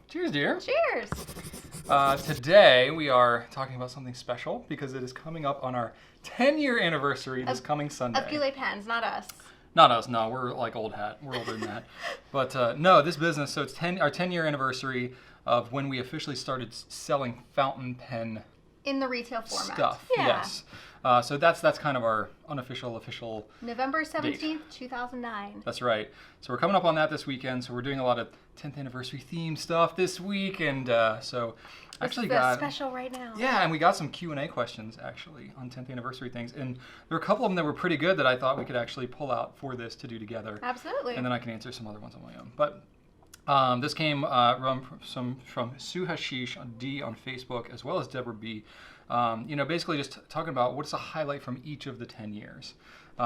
Cheers, dear. Cheers. Today we are talking about something special because it is coming up on our 10-year anniversary this coming Sunday. Of Goulet Pens, not us. Not us, no. We're like old hat. We're older than that. But no, this business, so it's our 10-year anniversary of when we officially started selling fountain pen In the retail format. stuff. Yeah. Yes. So that's kind of our unofficial, official November 17th, date. 2009. That's right. So we're coming up on that this weekend. So we're doing a lot of 10th anniversary themed stuff this week, and so actually got special right now. Yeah, and we got some Q&A questions actually on 10th anniversary things, and there were a couple of them that were pretty good that I thought we could actually pull out for this to do together. Absolutely. And then I can answer some other ones on my own. But this came from Sue Hashish D on Facebook, as well as Deborah B. Basically just talking about what's a highlight from each of the 10 years.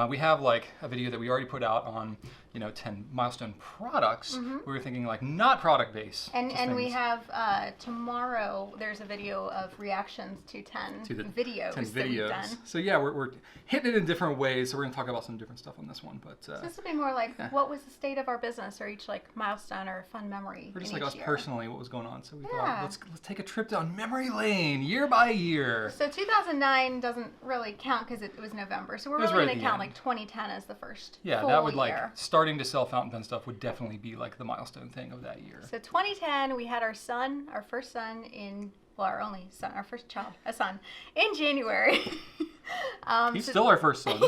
We have like a video that we already put out on, 10 milestone products. Mm-hmm. We were thinking like not product based. And we have tomorrow. There's a video of reactions to 10 videos. 10 that we've videos. done. So yeah, we're hitting it in different ways. So we're gonna talk about some different stuff on this one. But So this will be more like what was the state of our business, or each like milestone or fun memory. or just in like each us year. personally, what was going on. So we Yeah. thought let's take a trip down memory lane, year by year. So 2009 doesn't really count because it was November. So we're It was really right going at to the count end. like 2010 as the first Yeah, full that would year. starting to sell fountain pen stuff would definitely be like the milestone thing of that year. So 2010, we had our first son our only son, our first child, a son, in January. He's still our first son.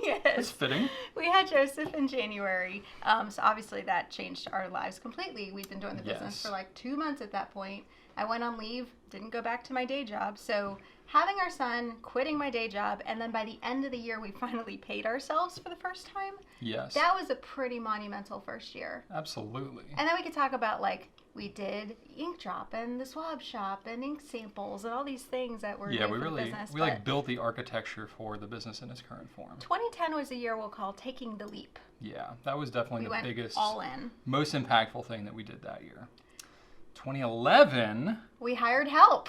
Yes. That's fitting. We had Joseph in January. So obviously that changed our lives completely. We'd been doing the business Yes. for like 2 months at that point. I went on leave, didn't go back to my day job. So having our son, quitting my day job, and then by the end of the year, we finally paid ourselves for the first time. Yes. That was a pretty monumental first year. Absolutely. And then we could talk about like we did ink drop and the swab shop and ink samples and all these things that were Yeah, new we for the really business. like built the architecture for the business in its current form. 2010 was a year we'll call taking the leap. Yeah, that was definitely We the went biggest, all in. most impactful thing that we did that year. 2011. We hired help.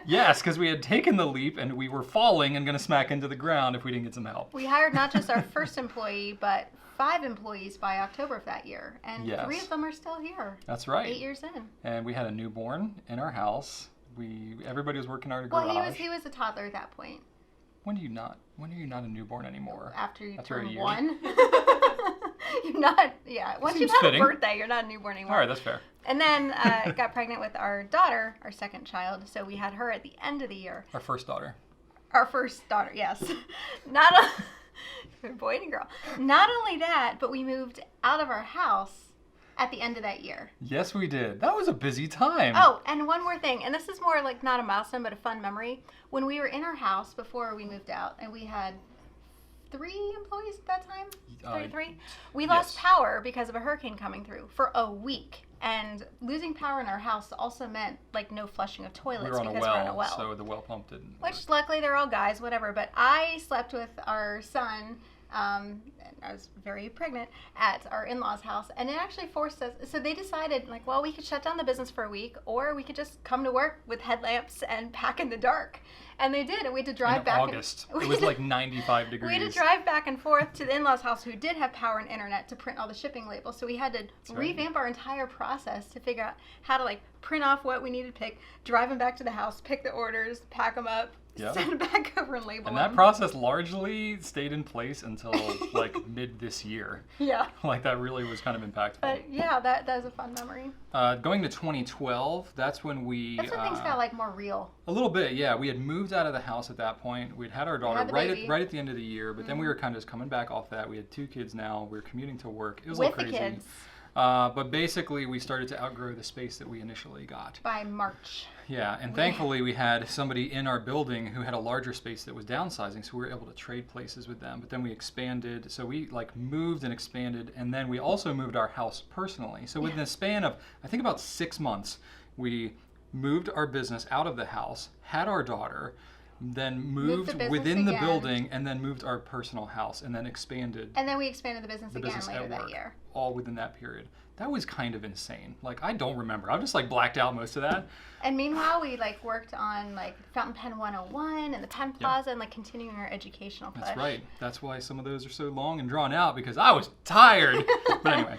Yes, because we had taken the leap and we were falling and going to smack into the ground if we didn't get some help. We hired not just our first employee, but 5 employees by October of that year. And Yes. 3 of them are still here. That's right. 8 years in. And we had a newborn in our house. Everybody was working out of garage. Well, he was a toddler at that point. When are you not a newborn anymore? After you After a turn year. 1. You're not, yeah. Once you've Seems had fitting. a birthday, you're not a newborn anymore. All right, that's fair. And then got pregnant with our daughter, our second child. So we had her at the end of the year. Our first daughter. Our first daughter, yes. Boy and girl. Not only that, but we moved out of our house at the end of that year. Yes, we did. That was a busy time. Oh, and one more thing, and this is more like not a milestone, but a fun memory. When we were in our house before we moved out, and we had 3 employees at that time? 3? We lost yes. power because of a hurricane coming through for a week. And losing power in our house also meant like no flushing of toilets we were on because a we're on a well. so the well pump didn't work. Which luckily they're all guys, whatever. But I slept with our son, and I was very pregnant, at our in-laws' house. And it actually forced us, so they decided like, well, we could shut down the business for a week, or we could just come to work with headlamps and pack in the dark. And they did, and we had to drive in back. August. It was like 95 degrees. We had to drive back and forth to the in-laws' house, who did have power and internet, to print all the shipping labels. So we had to revamp our entire process to figure out how to like print off what we needed to pick, drive them back to the house, pick the orders, pack them up, Yep. send it back over and label And them. that process largely stayed in place until like mid this year. Yeah. Like that really was kind of impactful. But yeah, that was a fun memory. Going to 2012, that's when we... That's when things got like more real. A little bit, yeah. We had moved out of the house at that point. We'd had our daughter had the right baby. at the end of the year, but then we were kind of just coming back off that. We had 2 kids now. We were commuting to work. It was a With little the crazy. kids. But basically, we started to outgrow the space that we initially got. By March. Yeah, and thankfully we had somebody in our building who had a larger space that was downsizing, so we were able to trade places with them. But then we expanded, so we like moved and expanded, and then we also moved our house personally. So within a span of, I think about 6 months, we moved our business out of the house, had our daughter, then moved the business within the again. building, and then moved our personal house, and then expanded And then we expanded the business again business later at that work, year. all within that period. That was kind of insane. Like, I don't remember. I'm just like blacked out most of that. And meanwhile, we like worked on like Fountain Pen 101 and the Pen Plaza and like continuing our educational push. That's right. That's why some of those are so long and drawn out, because I was tired. But anyway.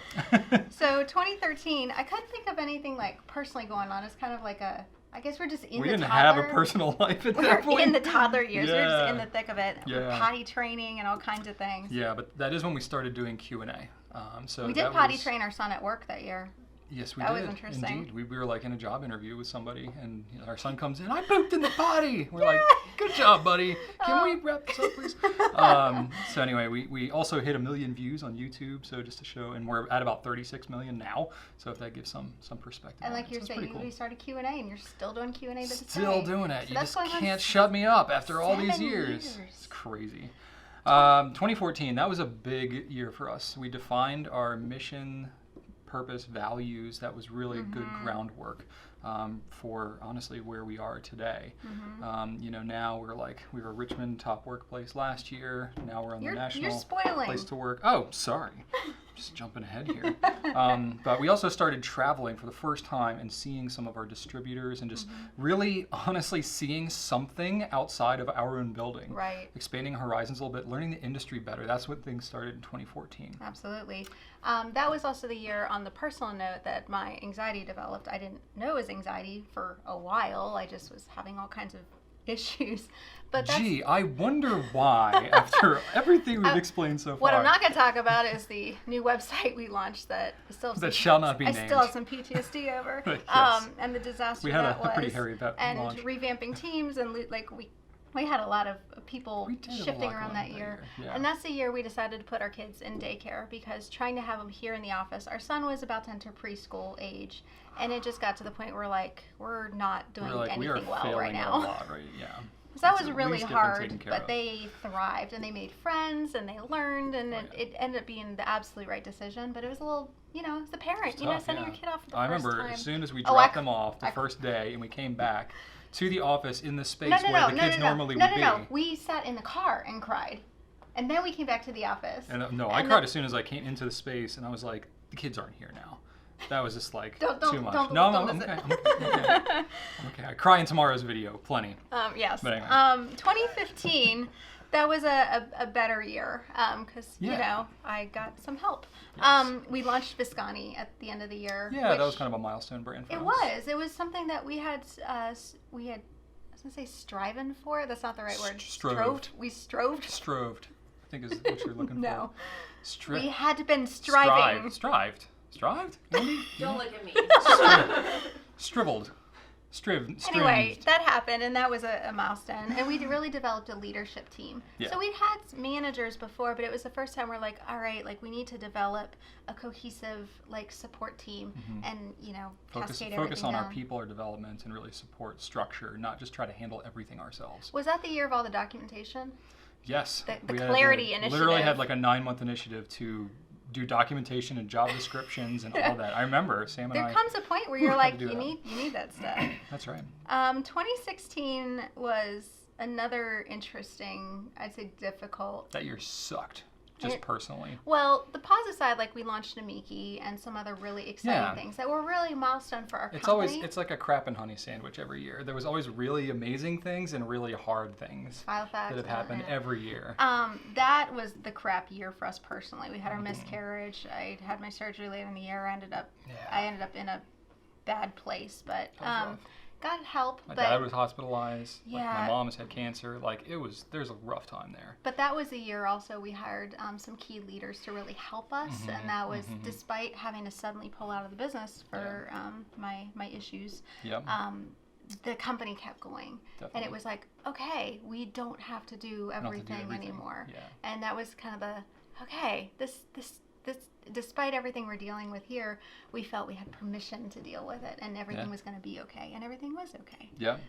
So 2013, I couldn't think of anything like personally going on. It's kind of like I guess we're just in We the didn't toddler. have a personal life at We're that point. in the toddler years. We're just Yeah. in the thick of it. We're Yeah. potty training and all kinds of things. Yeah, but that is when we started doing Q&A. So We did that potty was, train our son at work that year. Yes, we That did. was interesting. Indeed. We were like in a job interview with somebody, and our son comes in, I pooped in the potty. We're like, good job, buddy. Can we wrap this up, please? So anyway, we also hit 1 million views on YouTube, so just to show, and we're at about 36 million now. So if that gives some perspective. And on like it. you're So it's saying, pretty cool. we started Q&A and you're still doing Q&A to this Still day. doing it. So You that's just going on can't shut me up after all these 7 years. It's crazy. 2014, that was a big year for us. We defined our mission, purpose, values. That was really good groundwork for honestly where we are today. Now we were Richmond top workplace last year. Now we're on the national You're spoiling. place to work. Oh, sorry. Just jumping ahead here. But we also started traveling for the first time and seeing some of our distributors and just really honestly seeing something outside of our own building. Right. Expanding horizons a little bit, learning the industry better. That's what things started in 2014. Absolutely. That was also the year, on the personal note, that my anxiety developed. I didn't know it was anxiety for a while. I just was having all kinds of issues. But that's, Gee, I wonder why, after everything we've explained so far. what I'm not going to talk about is the new website we launched that I still have That some, shall not be I named. still have some PTSD over. Yes. And the disaster We had that a was. pretty hairy and launch. revamping teams, and we had a lot of people We did have a shifting lot around going that on year. Yeah. And that's the year we decided to put our kids in daycare, because trying to have them here in the office, our son was about to enter preschool age, and it just got to the point where we're not doing we are anything well failing right at now. a lot, right? Yeah. So that Let's was at really least get them hard, taken care but of. they thrived and they made friends and they learned, and Oh, it ended up being the absolutely right decision. But it was a little, as the parent, It's tough, sending yeah. your kid off for the I first remember time. as soon as we Oh, dropped them off the I- first day and we came back to the office in the space No, where the kids normally would be. No. We sat in the car and cried. And then we came back to the office. And I And cried as soon as I came into the space, and I was like, the kids aren't here now. That was just like Don't- too much. don't- No, don't I'm listen. okay. I'm okay. I cry in tomorrow's video, plenty. Yes. But anyway. 2015, that was a better year, because, Yeah. I got some help. Yes. We launched Viscani at the end of the year. Yeah, that was which- kind of a milestone brand for It us. was. It was something that we had, I was going to say striven for. That's not the right word. Stroved. We stroved. Stroved, I think is what you're looking No. for. We had been striving. Strived. Andy? Don't look at me. Striveled. Strived. Anyway, that happened, and that was a milestone. And we really developed a leadership team. Yeah. So we'd had managers before, but it was the first time we're like, all right, we need to develop a cohesive support team, and cascade everything Focus on our down. people, our development, and really support structure, not just try to handle everything ourselves. Was that the year of all the documentation? Yes. The we clarity had, initiative. literally had like a 9-month initiative to do documentation and job descriptions and all that. I remember Sam and There I. comes a point where you're had like, to do you that. need that stuff. That's right. 2016 was another interesting, I'd say difficult. That year sucked, just personally. Well, the positive side, we launched Namiki and some other really exciting Yeah. things that were really milestone for our It's company. it's like a crap and honey sandwich every year. There was always really amazing things and really hard things File facts, that have happened yeah. every year. That was the crap year for us personally. We had our miscarriage. I had my surgery later in the year. I ended up in a bad place, but That was rough. got help. My but dad was hospitalized. Yeah. My mom has had cancer. There's a rough time there. But that was a year also we hired some key leaders to really help us, and that was despite having to suddenly pull out of the business for my issues. Yep. The company kept going, and Definitely. it was like, okay, we don't have to do everything anymore. Yeah. And that was kind of this. Despite everything we're dealing with here, we felt we had permission to deal with it, and everything was going to be okay, and everything was okay. Yep.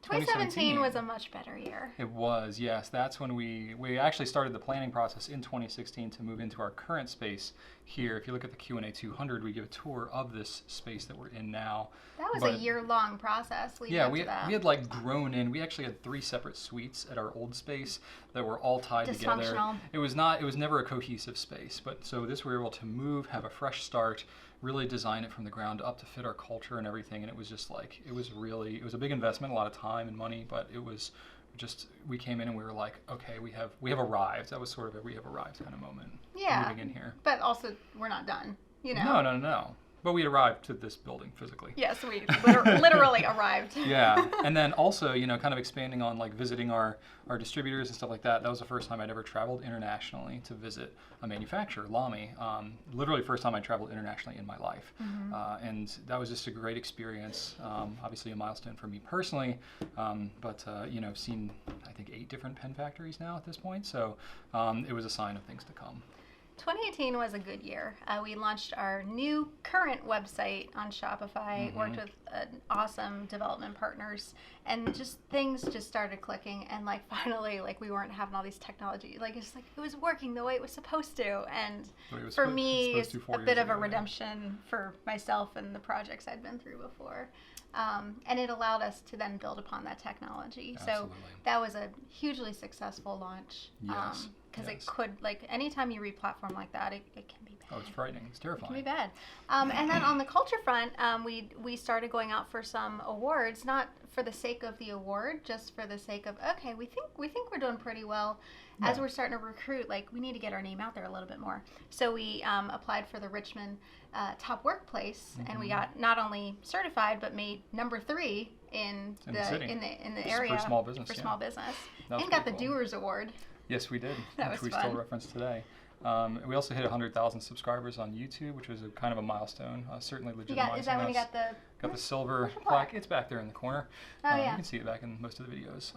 2017 was a much better year. It was, yes. That's when we actually started the planning process in 2016 to move into our current space here. If you look at the Q&A 200, we give a tour of this space that we're in now. That was a year-long process leading up to that. We had like grown in. We actually had 3 separate suites at our old space that were all tied together. Dysfunctional. It was never a cohesive space, but so this we were able to move, have a fresh start, really design it from the ground up to fit our culture and everything, and it was just like, it was a big investment, a lot of time and money, but it was just, we came in and we were like, okay, we have arrived. That was sort of a we have arrived kind of moment. Yeah. Moving in here. But also, we're not done, you know? No. But we arrived to this building physically. Yes, we literally arrived. Yeah, and then also, you know, kind of expanding on like visiting our distributors and stuff like that. That was the first time I'd ever traveled internationally to visit a manufacturer, Lamy. Literally first time I traveled internationally in my life. Mm-hmm. And that was just a great experience. Obviously a milestone for me personally, but you know, seen I think 8 different pen factories now at this point. So it was a sign of things to come. 2018 was a good year. We launched our new current website on Shopify, worked with awesome development partners, and just things just started clicking. And like finally, like we weren't having all these technology, like it's like it was working the way it was supposed to. And for me, it's a bit of a redemption for myself and the projects I'd been through before. And it allowed us to then build upon that technology. Absolutely. So that was a hugely successful launch. Yes. Because it could, like, anytime you re-platform like that, it can be bad. Oh, it's frightening. It's terrifying. It can be bad. And then on the culture front, we started going out for some awards, not for the sake of the award, just for the sake of, okay, we think we're doing pretty well. Yeah. As we're starting to recruit, like, we need to get our name out there a little bit more. So we applied for the Richmond Top Workplace, and we got not only certified, but made number 3 in the area for small business. Small business. And got the Doers Award. Yes, we did, that which was we fun. still reference today. We also hit 100,000 subscribers on YouTube, which was a kind of a milestone. Certainly legitimizing Is that when you us. got the silver plaque? It's back there in the corner. Oh, yeah. You can see it back in most of the videos.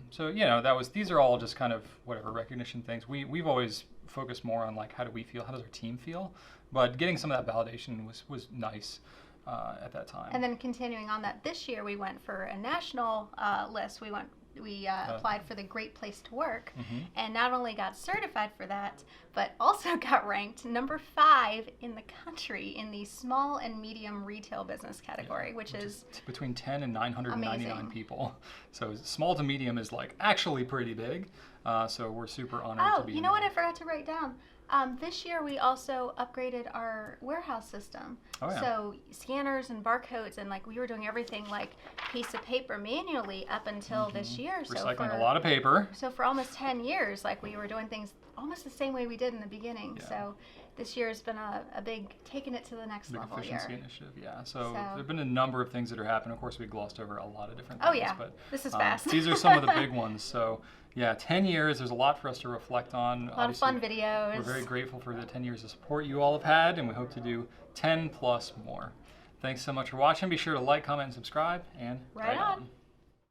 So you know, these are all just kind of whatever recognition things. We've always focused more on like how do we feel, how does our team feel, but getting some of that validation was nice. At that time. And then continuing on that, this year we went for a national list. We applied for the Great Place to Work, and not only got certified for that, but also got ranked number 5 in the country in the small and medium retail business category, which is between 10 and 999 amazing. People. So small to medium is like actually pretty big. So we're super honored to be. Oh, you know what I forgot to write down? This year we also upgraded our warehouse system. Oh, yeah. So scanners and barcodes, and like we were doing everything like piece of paper manually up until this year. Recycling a lot of paper. So for almost 10 years, like we were doing things almost the same way we did in the beginning. Yeah. So this year has been a big taking it to the next level efficiency year. initiative, yeah. So there have been a number of things that are happening. Of course, we glossed over a lot of different things. Oh yeah, but, this is fast. These are some of the big ones. So yeah, 10 years, there's a lot for us to reflect on. A lot of fun videos. We're very grateful for the 10 years of support you all have had, and we hope to do 10 plus more. Thanks so much for watching. Be sure to like, comment, and subscribe, and right on.